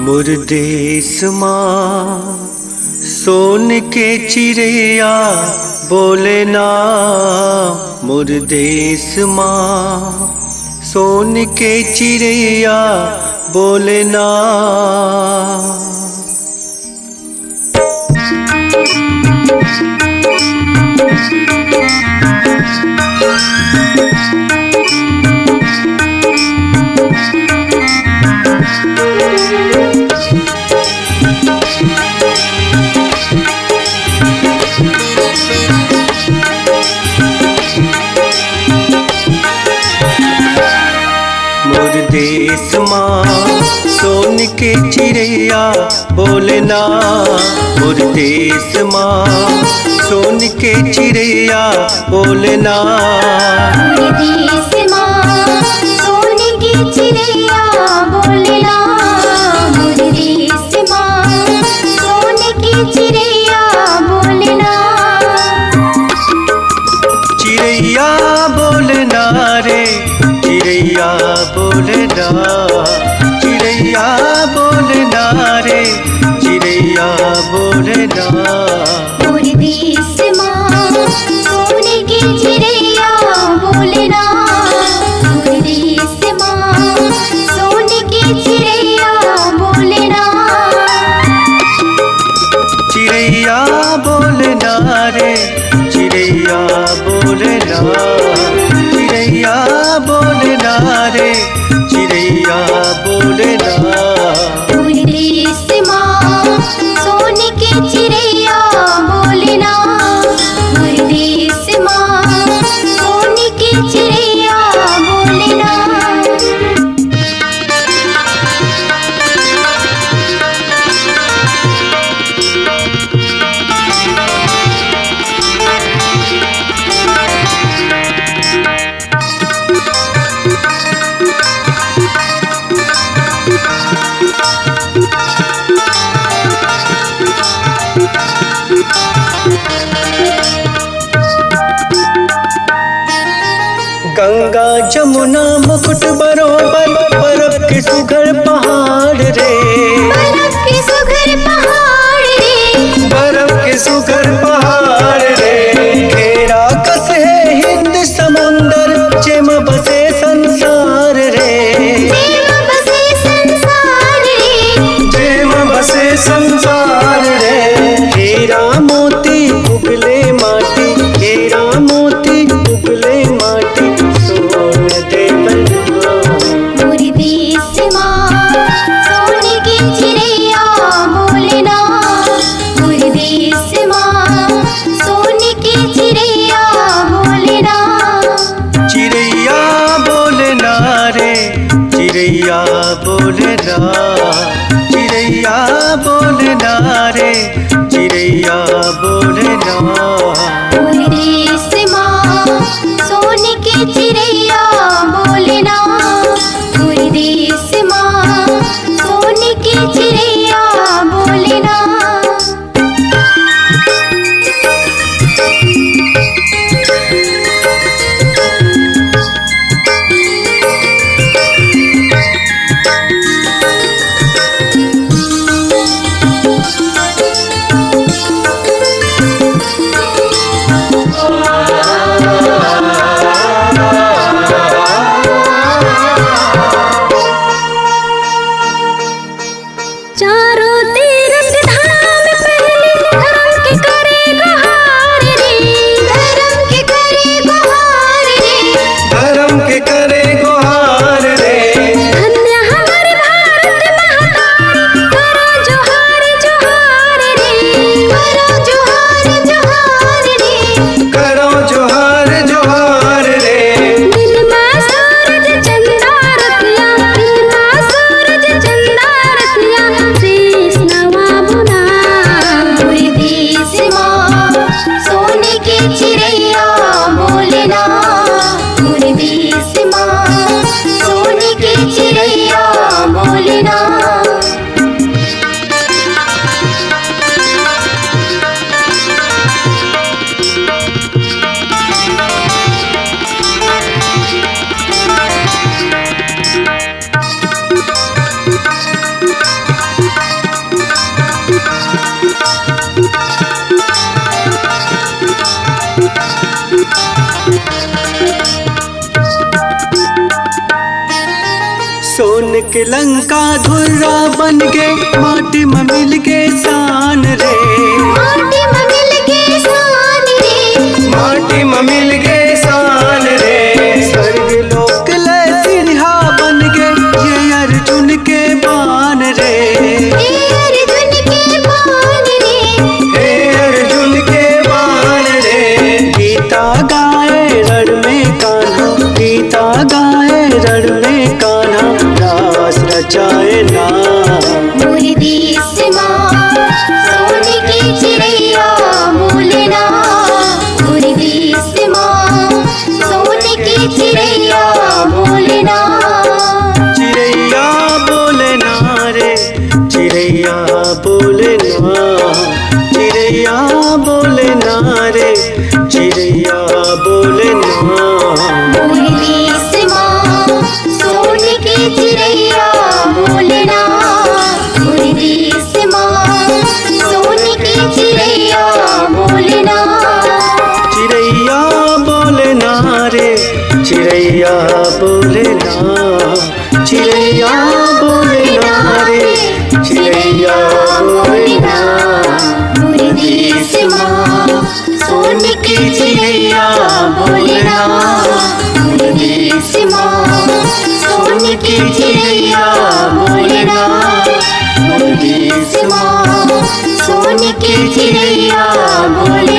मोर देश माँ सोन के चिड़िया बोले ना, मोर देश माँ सोन के चिड़िया बोले ना। मोर देश माँ सोन के चिड़िया बोले ना, मोर देश माँ सोन के चिड़िया बोले ना। मोर देश माँ सोन के चिड़िया बोले ना, मोर देश माँ सोन के चिड़िया बोले ना। चिड़िया बोले ना रे, चिड़िया बोले ना, चिड़िया बोले ना रे, चिड़िया बोले ना। मोर देश माँ सोन के चिड़िया बोले ना, मोर देश माँ सोन के चिड़िया बोले ना। चिड़िया बोले ना रे, चिड़िया बोले ना, चिड़िया बोले ना रे, चिड़िया बोले ना। मोर देश माँ सोन के चिड़िया बोले ना, मोर देश माँ सोन के चिड़िया बोले ना। गंगा जमुना मुकुट बरोबर बर्फ के सुघर पहाड़ रे, बर्फ के सुघर पहाड़ रे, बर्फ के सुघर पहाड़ रे। घेरा कस है हिंद समुंदर, जेम बसे संसार रे, जेम बसे संसार रे, जेम बसे संसार रे। हीरा मोती उगले माटी, हीरा मोती उगले माटी, सोन दे बलवा। मोर देश माँ सोन के चिड़िया बोले ना, मोर देश माँ सोन के चिड़िया बोले ना। चिड़िया बोले ना रे, चिड़िया बोले ना, चिड़िया बोले ना रे, चिड़िया बोले ना। मोर देश माँ सोन के चिड़िया बोले ना, मोर देश माँ सोन के चिड़िया बोले ना। सोन के लंका धुर्रा बन के माटी में मिल के शान रे, माटी में मिल के शान रे, माटी में मिल के शान रे। स्वर्ग लोक ले सिन्हा बन के ये अर्जुन के बान रे, हे अर्जुन के बान रे, हे अर्जुन के बान रे। गीता गाए रण में कान्हा, गीता गाए रण में कान्हा, रास रचाए ना। मोरे देश माँ सोने की चिड़ैया बोले ना, मोरे देश माँ सोने की चिड़ैया बोले ना। चिड़ैया बोले ना रे, चिड़ैया बोले ना, चिड़ैया बोले ना रे, चिड़ैया बोले ना। मोरे देश माँ सोने की चिड़ैया बोले ना, मोरे देश माँ सोने की चिड़ैया बोले ना। चिड़ैया बोले ना रे, चिड़ैया बोले ना, चिड़ैया बोले ना रे, चिड़ैया बोले ना। मोरे देश माँ सोने की चिड़ैया बोले ना, मोरे देश माँ सोने की चिड़ैया बोले ना, मोरे देश माँ सोने की चिड़ैया बोले